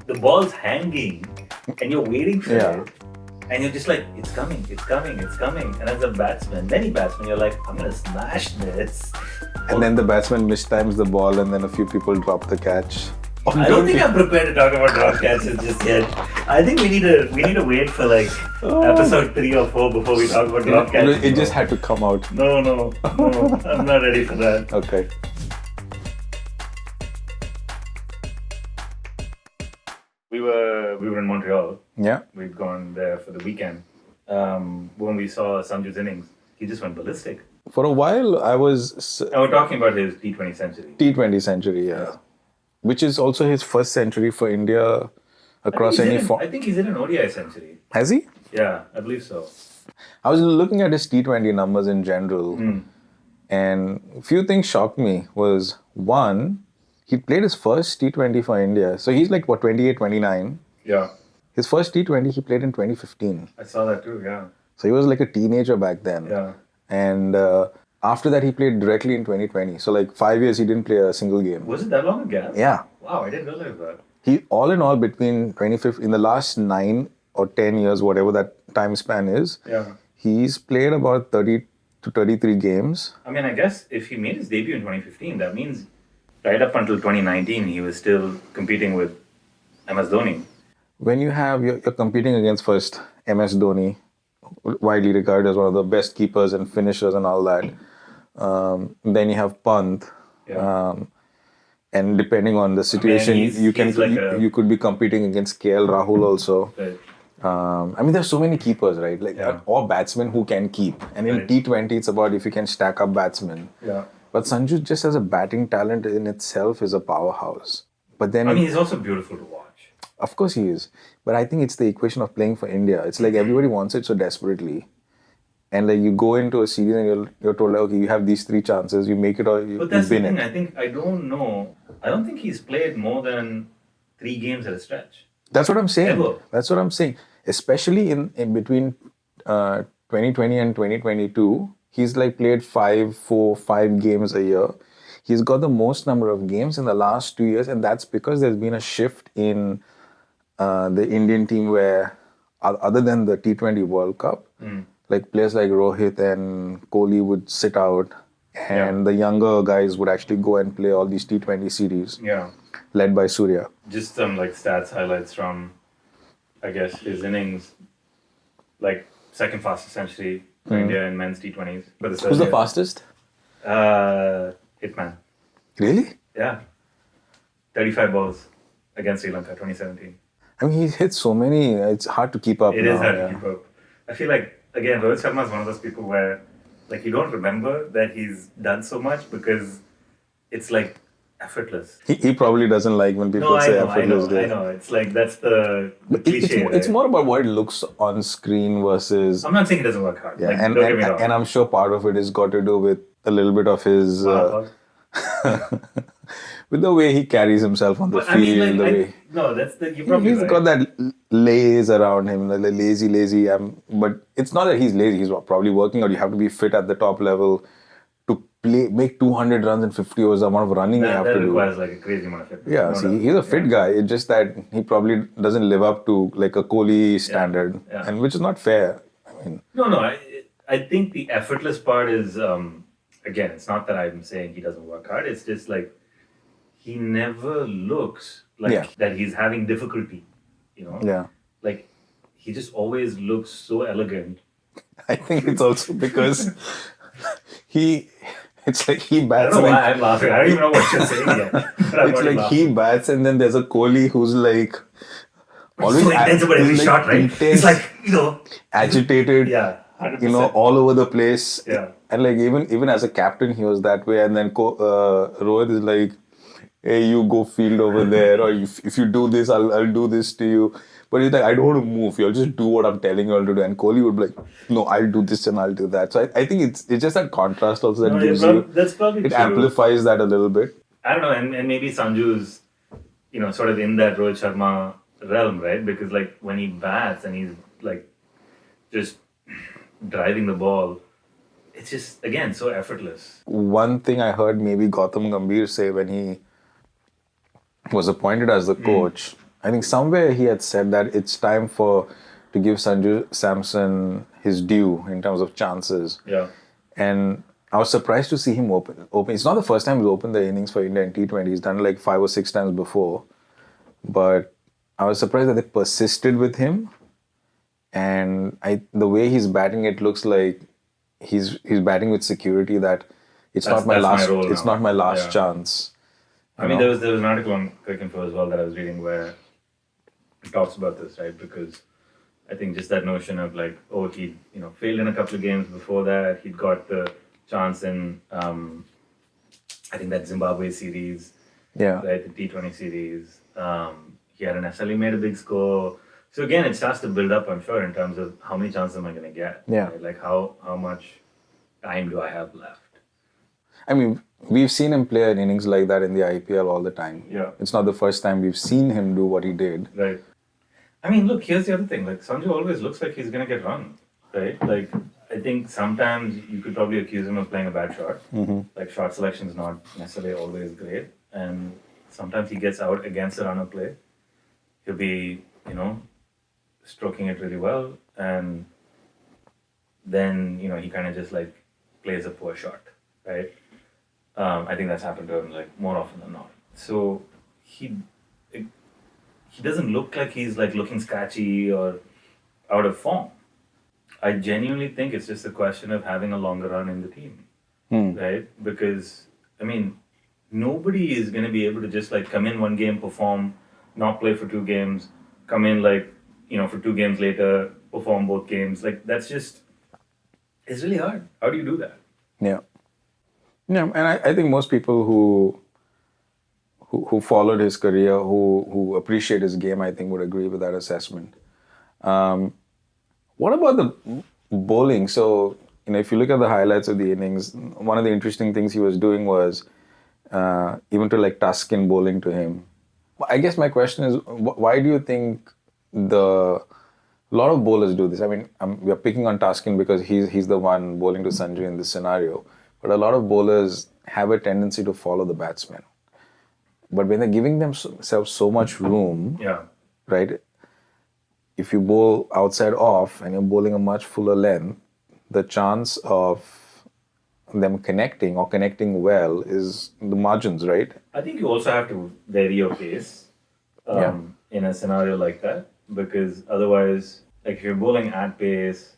the ball's hanging and you're waiting for Yeah. it. And you're just like, it's coming, it's coming, it's coming. And as a batsman, many batsmen, you're like, I'm going to smash this. And then the batsman mistimes the ball and then a few people drop the catch. I don't think I'm prepared to talk about drop catches just yet. I think we need to wait for like episode 3 or 4 before we talk about drop catches. It just had to come out. No, I'm not ready for that. Okay. We were in Montreal. Yeah. We'd gone there for the weekend. When we saw Sanju's innings, he just went ballistic. For a while, I was And we're talking about his T20 century. T20 century, yeah. Which is also his first century for India across any form. I think he's in an ODI century. Has he? Yeah, I believe so. I was looking at his T20 numbers in general, and a few things shocked me. Was one, he played his first T20 for India. So he's like, what, 28, 29? Yeah, His first T20 he played in 2015. I saw that too, yeah. So he was like a teenager back then. Yeah. And after that, he played directly in 2020. So like 5 years, he didn't play a single game. Was it that long a gap? Yeah. Wow, I didn't realize that. He, all in all, between 2015, in the last 9 or 10 years, whatever that time span is, Yeah. he's played about 30 to 33 games. I mean, I guess if he made his debut in 2015, that means right up until 2019, he was still competing with MS Dhoni. When you have, you're competing against first MS Dhoni, widely regarded as one of the best keepers and finishers and all that. Then you have Pant. Yeah. And depending on the situation, he's you like you could be competing against KL Rahul also. Right. I mean, there's so many keepers, right? Like, Yeah. or batsmen who can keep. And in Right. T20, it's about if you can stack up batsmen. Yeah. But Sanju, just as a batting talent in itself, is a powerhouse. But then, I mean, he's also beautiful to watch. of course, he is. But I think it's the equation of playing for India. It's like everybody wants it so desperately. And like you go into a series and you're told, like, okay, you have these 3 chances, you make it or you But that's the win thing. it. I don't think he's played more than 3 games at a stretch. That's what I'm saying. Ever. That's what I'm saying. Especially in between 2020 and 2022, he's like played 5 games a year. He's got the most number of games in the last 2 years, and that's because there's been a shift in the Indian team where, other than the T20 World Cup, like players like Rohit and Kohli would sit out, and the younger guys would actually go and play all these T20 series, Yeah. led by Surya. Just some like stats highlights from, I guess, his innings. Like second fastest century for India in men's T20s. But Who's the fastest? Hitman. Really? Yeah. 35 balls against Sri Lanka, 2017. I mean, he's hit so many, it's hard to keep up It now. is hard to keep up. I feel like, again, Rohit Sharma is one of those people where, like, you don't remember that he's done so much because it's like effortless. He probably doesn't like when people say effortless. I know. It's like that's the cliche. It's right? more about what it looks on screen versus. I'm not saying he doesn't work hard. Yeah, Like, and, don't get me wrong. and I'm sure part of it is got to do with a little bit of his. With the way he carries himself on the But, field, I mean, the like, way. no, that's the. You're probably He's right. got that laze around him, the lazy. But it's not that he's lazy. He's probably working out. You have to be fit at the top level to make 200 runs in 50 overs. The amount of running you have that to do. requires like a crazy amount of fitness. Yeah, No see, doubt. he's a fit guy. It's just that he probably doesn't live up to like a Kohli standard, yeah. and which is not fair. I mean, No. I think the effortless part is again. It's not that I'm saying he doesn't work hard. It's just like he never looks like that he's having difficulty. You know. yeah. Like he just always looks so elegant. I think it's also because it's like he I bats. don't know and why I'm laughing. I don't even know what you're saying yet. But I'm it's already like laughing. he bats, and then there's a Kohli who's like He's so intense about every he's shot, right? intense, It's like, agitated. yeah, 100%. All over the place. Yeah. And like even as a captain, he was that way. And then Rohit is like, "Hey, you go field over there, or if you do this, I'll do this to you." But he's like, "I don't want to move. You'll just do what I'm telling you all to do." And Kohli would be like, "No, I'll do this and I'll do that." So I think it's just that contrast also that gives that's probably it true. amplifies that a little bit. I don't know, and maybe Sanju's, sort of in that Rohit Sharma realm, right? Because like when he bats and he's like just driving the ball, it's just again so effortless. One thing I heard maybe Gautam Gambhir say when he was appointed as the coach, I think somewhere he had said that it's time to give Sanju Samson his due in terms of chances. Yeah. And I was surprised to see him open. It's not the first time he's opened the innings for India in T20. He's done it like 5 or 6 times before. But I was surprised that they persisted with him. And the way he's batting, it looks like he's batting with security that it's not my That's last role it's now. not my last Yeah. chance. I mean, there was an article on Cricket Info as well that I was reading where it talks about this, right? Because I think just that notion of like, oh, he failed in a couple of games before that. He'd got the chance in, I think that Zimbabwe series, Yeah. right? The T20 series. He hadn't necessarily made a big score. So again, it starts to build up, I'm sure, in terms of how many chances am I going to get? Yeah. Right? Like how much time do I have left? I mean, we've seen him play an innings like that in the IPL all the time. Yeah. It's not the first time we've seen him do what he did. Right. I mean, look, here's the other thing. Like, Sanju always looks like he's going to get run, right? Like, I think sometimes you could probably accuse him of playing a bad shot. Mm-hmm. Like, shot selection is not necessarily always great. And sometimes he gets out against a runner play. He'll be, stroking it really well. And then, he kind of just like plays a poor shot, right? I think that's happened to him like more often than not. So he doesn't look like he's like looking scratchy or out of form. I genuinely think it's just a question of having a longer run in the team, right? Because I mean, nobody is going to be able to just like come in one game, perform, not play for 2 games, come in like for 2 games later, perform both games. Like it's really hard. How do you do that? Yeah. Yeah, and I think most people who followed his career, who appreciate his game, I think would agree with that assessment. What about the bowling? So, if you look at the highlights of the innings, one of the interesting things he was doing was even to like tusk in bowling to him. I guess my question is, why do you think a lot of bowlers do this? I mean, we are picking on Taskin because he's the one bowling to Sanju in this scenario. But a lot of bowlers have a tendency to follow the batsman. But when they're giving themselves so much room, Yeah. right? If you bowl outside off and you're bowling a much fuller length, the chance of them connecting or connecting well is the margins, right? I think you also have to vary your pace in a scenario like that, because otherwise, like if you're bowling at pace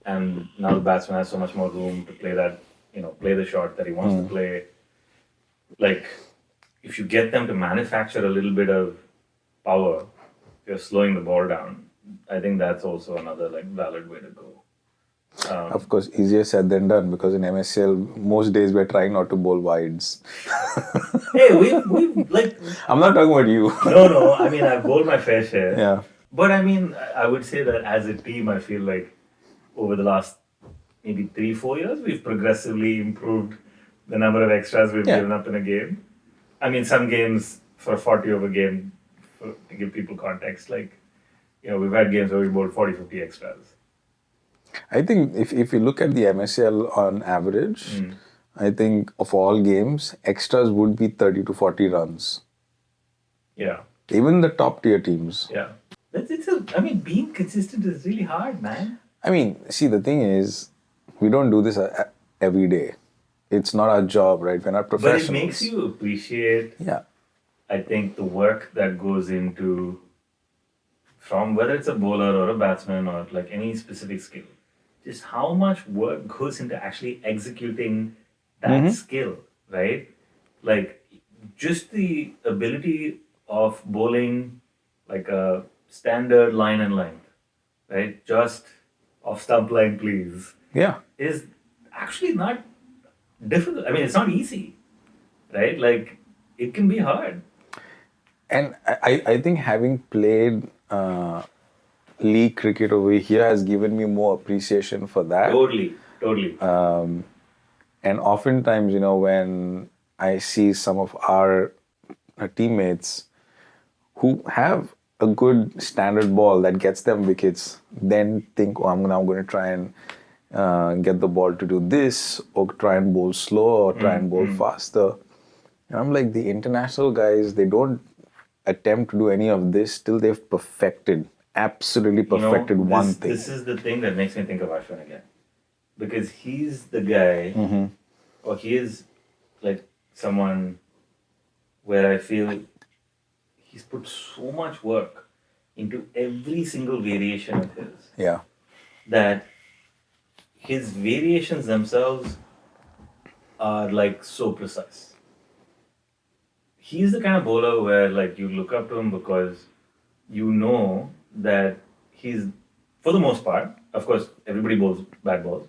and now the batsman has so much more room to play that, play the shot that he wants to play, like if you get them to manufacture a little bit of power, you're slowing the ball down. I think that's also another like valid way to go. Of course, easier said than done, because in MSL, most days we're trying not to bowl wides. Hey, we've like... I'm not talking about you. No, I mean, I've bowled my fair share. Yeah. But I mean, I would say that as a team, I feel like over the last maybe 3-4 years, we've progressively improved the number of extras we've given up in a game. I mean, some games for a 40-over game, to give people context, like, we've had games where we bowled 40-50 extras. I think if you look at the MSL on average, I think of all games, extras would be 30 to 40 runs. Yeah. Even the top tier teams. Yeah. Being consistent is really hard, man. I mean, see, the thing is, we don't do this every day. It's not our job, right? We're not professionals. But it makes you appreciate, I think, the work that goes into, from whether it's a bowler or a batsman or like any specific skill, just how much work goes into actually executing that skill, right? Like, just the ability of bowling like a standard line and length, right? Just off stump line, please. Yeah. Is actually not difficult. I mean, it's not easy, right? Like, it can be hard. And I think having played league cricket over here has given me more appreciation for that. Totally. And oftentimes, when I see some of our teammates who have a good standard ball that gets them wickets, then think, I'm now going to try and get the ball to do this, or try and bowl slow, or try and bowl faster. And I'm like, the international guys, they don't attempt to do any of this till they've absolutely perfected one thing. This is the thing that makes me think of Ashwin again. Because he's the guy, or he is like someone where I feel he's put so much work into every single variation of his Yeah. that his variations themselves are like so precise. He's the kind of bowler where like you look up to him because you know that he's, for the most part, of course, everybody bowls bad balls,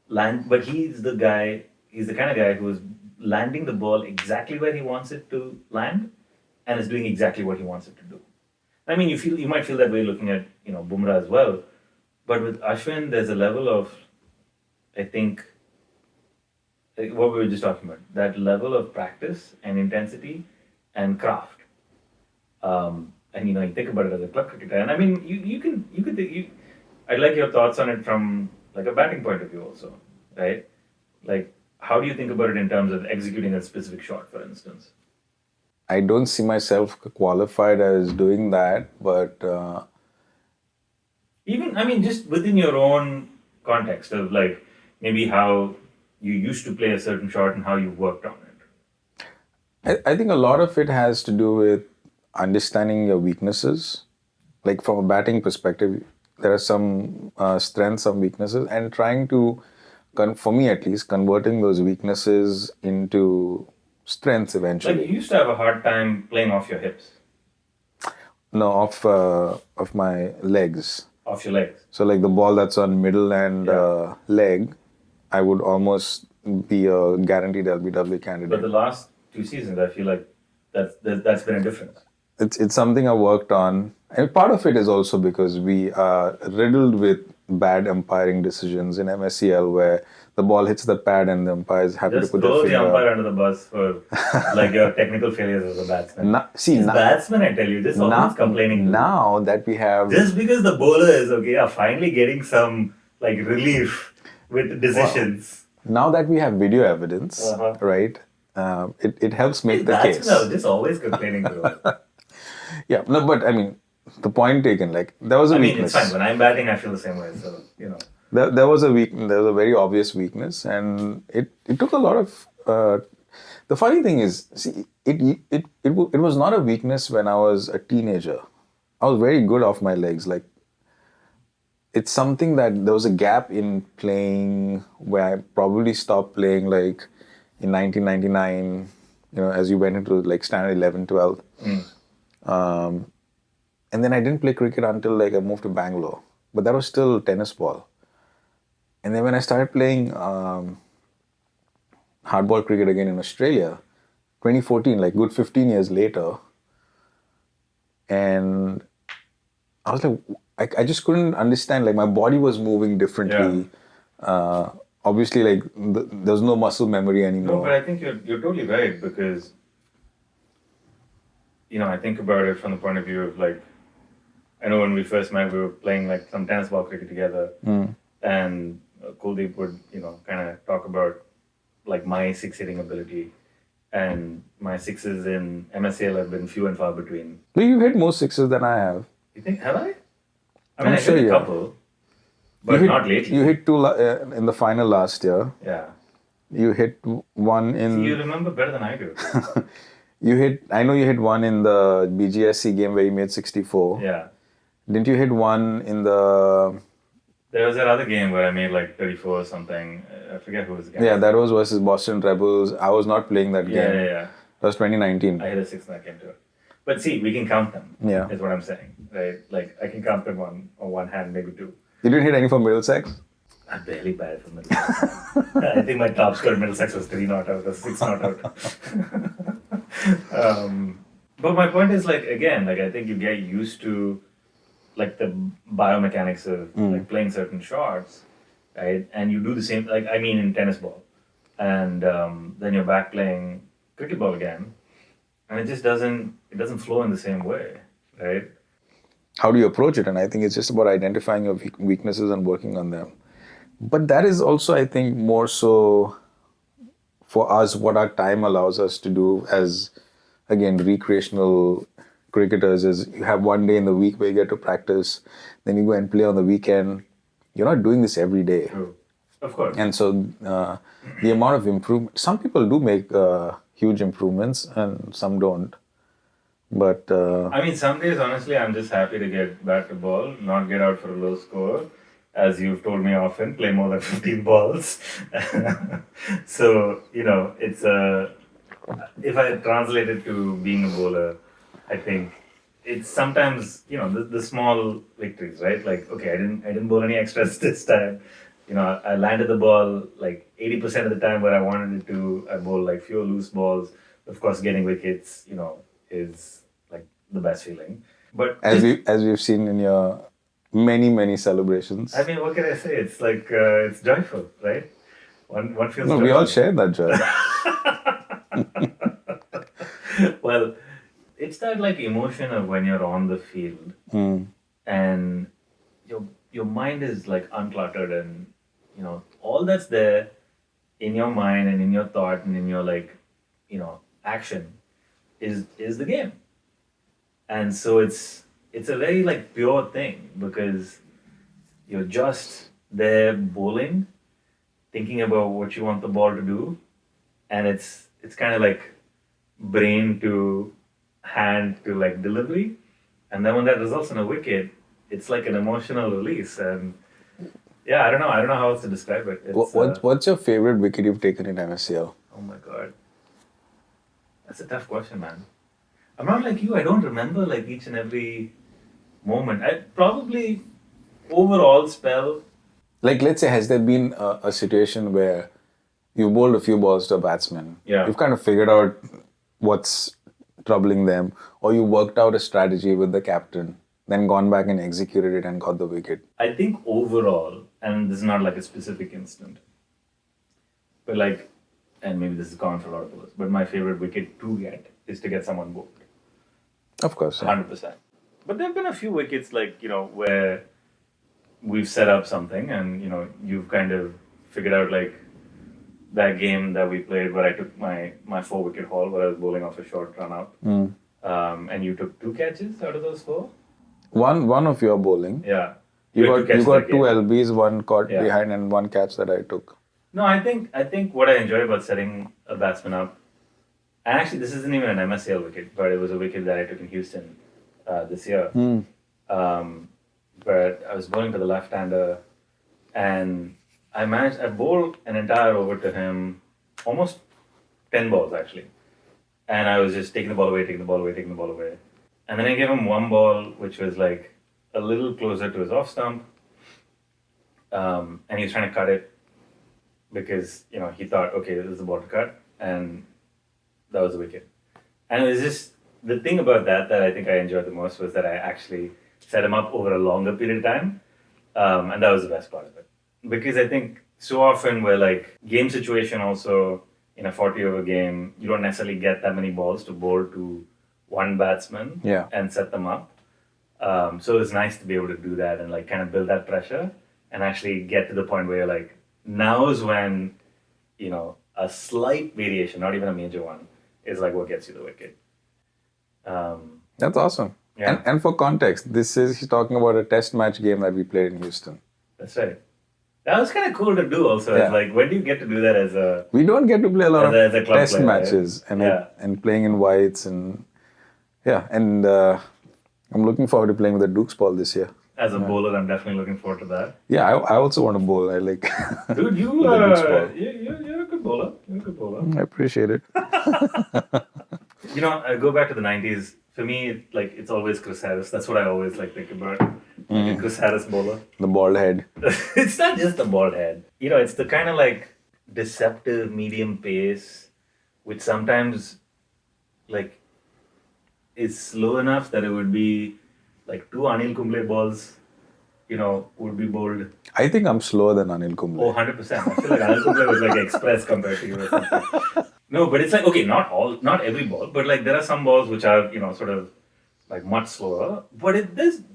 but he's the kind of guy who is landing the ball exactly where he wants it to land and is doing exactly what he wants it to do. I mean, you might feel that way looking at Bumrah as well, but with Ashwin, there's a level of, I think, what we were just talking about, that level of practice and intensity and craft. And you think about it as a club cricketer, and I mean, I'd like your thoughts on it from like a batting point of view also, right? Like, how do you think about it in terms of executing a specific shot, for instance? I don't see myself qualified as doing that, but even, I mean, just within your own context of like maybe how you used to play a certain shot and how you worked on it. I think a lot of it has to do with understanding your weaknesses. Like from a batting perspective, there are some strengths, some weaknesses, and trying to, for me at least, converting those weaknesses into strengths eventually. Like you used to have a hard time playing off your hips. No, of my legs. Off your legs. So like the ball that's on middle and leg, I would almost be a guaranteed LBW candidate. But the last 2 seasons, I feel like that's been a difference. It's something I worked on. And part of it is also because we are riddled with bad umpiring decisions in MSCL where the ball hits the pad and the umpire is happy just to put their finger. Just throw the umpire under the bus for like your technical failures as a batsman. Batsmen, I tell you, just always complaining. Now that we have... Just because the bowlers, are finally getting some like relief with decisions. Now that we have video evidence, right, it helps make the case. That's just always complaining, bro. Yeah, no, but I mean, the point taken, like, there was a weakness. It's fine. When I'm batting, I feel the same way, so, There was a very obvious weakness, and it took a lot of... the funny thing is, see, it was not a weakness when I was a teenager. I was very good off my legs. Like, it's something that there was a gap in playing where I probably stopped playing, like, in 1999, as you went into, like, standard 11, 12. And then I didn't play cricket until like I moved to Bangalore, but that was still tennis ball. And then when I started playing hardball cricket again in Australia, 2014, like good 15 years later, and I was like, I just couldn't understand, like my body was moving differently. Yeah. Obviously, like there's no muscle memory anymore. No, but I think you're totally right because, I think about it from the point of view of like, I know when we first met, we were playing like some tennis ball cricket together, and Kuldeep would, kind of talk about like my six hitting ability, and my sixes in MSCL have been few and far between. But you hit more sixes than I have. You think? Have I? I mean, I hit a couple, but not lately. You hit 2 in the final last year. Yeah. You hit one in. See, you remember better than I do. I know you hit one in the BGSC game where you made 64. Yeah. Didn't you hit one in the... There was that other game where I made like 34 or something. I forget who was the game. Yeah, that was versus Boston Rebels. I was not playing that game. Yeah. That was 2019. I hit a 6 in that game too. But see, we can count them. Yeah. Is what I'm saying. Right? Like, I can count them on one hand, maybe 2. You didn't hit any for Middlesex? I barely batted for Middlesex. I think my top score in Middlesex was 3 not out or 6 not out. But my point is, like, again, like, I think you get used to like the biomechanics of like playing certain shots, right? And you do the same, like, I mean, in tennis ball. And then you're back playing cricket ball again. And it just doesn't flow in the same way, right? How do you approach it? And I think it's just about identifying your weaknesses and working on them. But that is also, I think, more so for us what our time allows us to do as, again, recreational cricketers is you have one day in the week where you get to practice, then you go and play on the weekend. You're not doing this every day. True. Of course. And so the amount of improvement, some people do make huge improvements and some don't. But I mean, some days, honestly, I'm just happy to get back to ball, not get out for a low score. As you've told me often, play more than 15 balls. So, it's if I translate it to being a bowler, I think it's sometimes, the small victories, right? Like, okay, I didn't bowl any extras this time. I landed the ball like 80% of the time where I wanted it to. I bowled like fewer loose balls. Of course, getting wickets, is like the best feeling. But as we've seen in your many celebrations. I mean, what can I say? It's like it's joyful, right? One feels. No, joyful. we all share that joy. Well, it's that like emotion of when you're on the field and your mind is like uncluttered and all that's there in your mind and in your thought and in your like action is the game. And so it's a very like pure thing because you're just there bowling, thinking about what you want the ball to do, and it's kind of like brain to hand to like delivery, and then when that results in a wicket, it's like an emotional release. And yeah, I don't know how else to describe it. It's, What's your favorite wicket you've taken in MSCL? oh my god, that's a tough question, man. I'm not like you. I don't remember like each and every moment. I probably overall spell. Like, let's say, has there been a situation where you've bowled a few balls to a batsman? Yeah. You've kind of figured out what's troubling them, or you worked out a strategy with the captain, then gone back and executed it and got the wicket. I think overall, and this is not like a specific instant, but like, and maybe this is common for a lot of us, but my favorite wicket to get is to get someone bowled. Of course. Yeah. 100%. But there have been a few wickets like, where we've set up something and, you've kind of figured out like that game that we played where I took my 4-wicket haul where I was bowling off a short run up. And you took 2 catches out of those 4? One of your bowling. Yeah. You had got 2 that game. LBs, 1 caught Yeah. behind and 1 catch that I took. No, I think what I enjoy about setting a batsman up, and actually this isn't even an MSCL wicket, but it was a wicket that I took in Houston this year. But I was bowling to the left-hander, and I bowled an entire over to him, almost 10 balls actually. And I was just taking the ball away. And then I gave him 1 ball, which was like a little closer to his off stump. And he was trying to cut it because, he thought, okay, this is the ball to cut. And that was the wicket. And it was just, the thing about that I think I enjoyed the most was that I actually set him up over a longer period of time. And that was the best part of it. Because I think so often we're like, game situation also, in a 40-over game, you don't necessarily get that many balls to bowl to one batsman and set them up. So it's nice to be able to do that and like kind of build that pressure and actually get to the point where you're like, now is when, a slight variation, not even a major one, is like what gets you the wicket. That's awesome. Yeah. And for context, he's talking about a test match game that we played in Houston. That's right. That was kind of cool to do also. Yeah. It's like, when do you get to do that as a... We don't get to play a lot as a of club test player, matches right? and playing in whites and I'm looking forward to playing with the Duke's ball this year. As a bowler, I'm definitely looking forward to that. Yeah, I also want to bowl. I like. Dude, you're a good bowler. I appreciate it. I go back to the 90s. For me, like, it's always Chris Harris. That's what I always like think about. Like a Chris Harris bowler. The bald head. It's not just the bald head. It's the kind of like deceptive medium pace, which sometimes like is slow enough that it would be like 2 Anil Kumble balls, would be bowled. I think I'm slower than Anil Kumble. Oh, 100%. I feel like Anil Kumble was like express compared to you or something. No, but it's like, okay, not every ball, but like there are some balls which are, sort of like much slower. But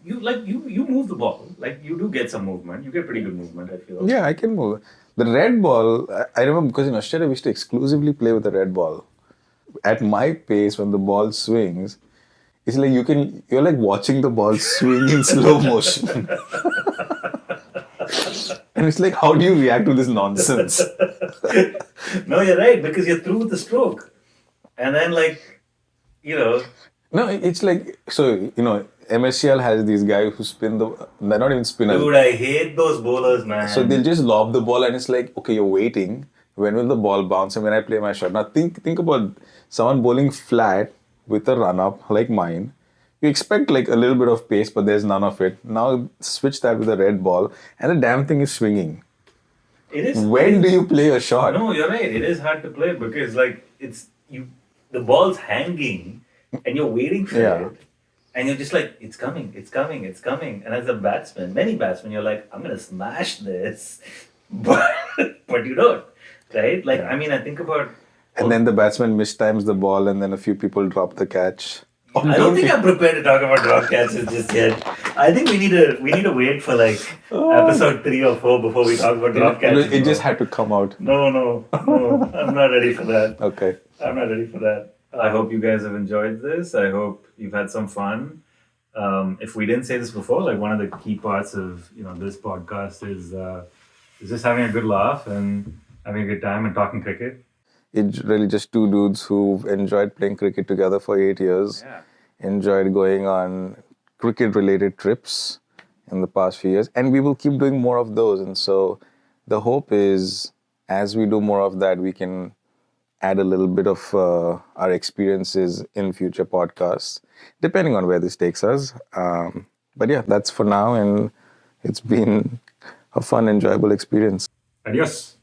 you move the ball. Like you do get some movement. You get pretty good movement, I feel. Yeah, I can move. The red ball, I remember because in Australia we used to exclusively play with the red ball. At my pace, when the ball swings, It's like you're like watching the ball swing in slow motion. And it's like, how do you react to this nonsense? No, you're right, because you're through with the stroke. And then, like, you know, No, it's like, so, MSCL has these guys who spin they're not even spinners. dude, I hate those bowlers, man. So they'll just lob the ball and it's like, okay, you're waiting. When will the ball bounce and when I play my shot? Now think about someone bowling flat with a run up like mine. You expect like a little bit of pace, but there's none of it. Now switch that with a red ball and the damn thing is swinging. It is. When do you play a shot? No, you're right. It is hard to play because, like, the ball's hanging and you're waiting for Yeah. it. And you're just like, it's coming, it's coming, it's coming. And as a batsman, many batsmen, you're like, I'm going to smash this. But you don't, right? Like, I mean, I think about... And then the batsman mistimes the ball and then a few people drop the catch. I don't think I'm prepared to talk about drop catches just yet. I think we need to wait for like episode 3 or 4 before we talk about drop catches. It just had to come out. No, I'm not ready for that. Okay. I'm not ready for that. I hope you guys have enjoyed this. I hope you've had some fun. If we didn't say this before, like one of the key parts of this podcast is just having a good laugh and having a good time and talking cricket. It's really just two dudes who've enjoyed playing cricket together for 8 years. Yeah. Enjoyed going on cricket-related trips in the past few years. And we will keep doing more of those. And so the hope is, as we do more of that, we can add a little bit of our experiences in future podcasts, depending on where this takes us. But yeah, that's for now. And it's been a fun, enjoyable experience. Adios.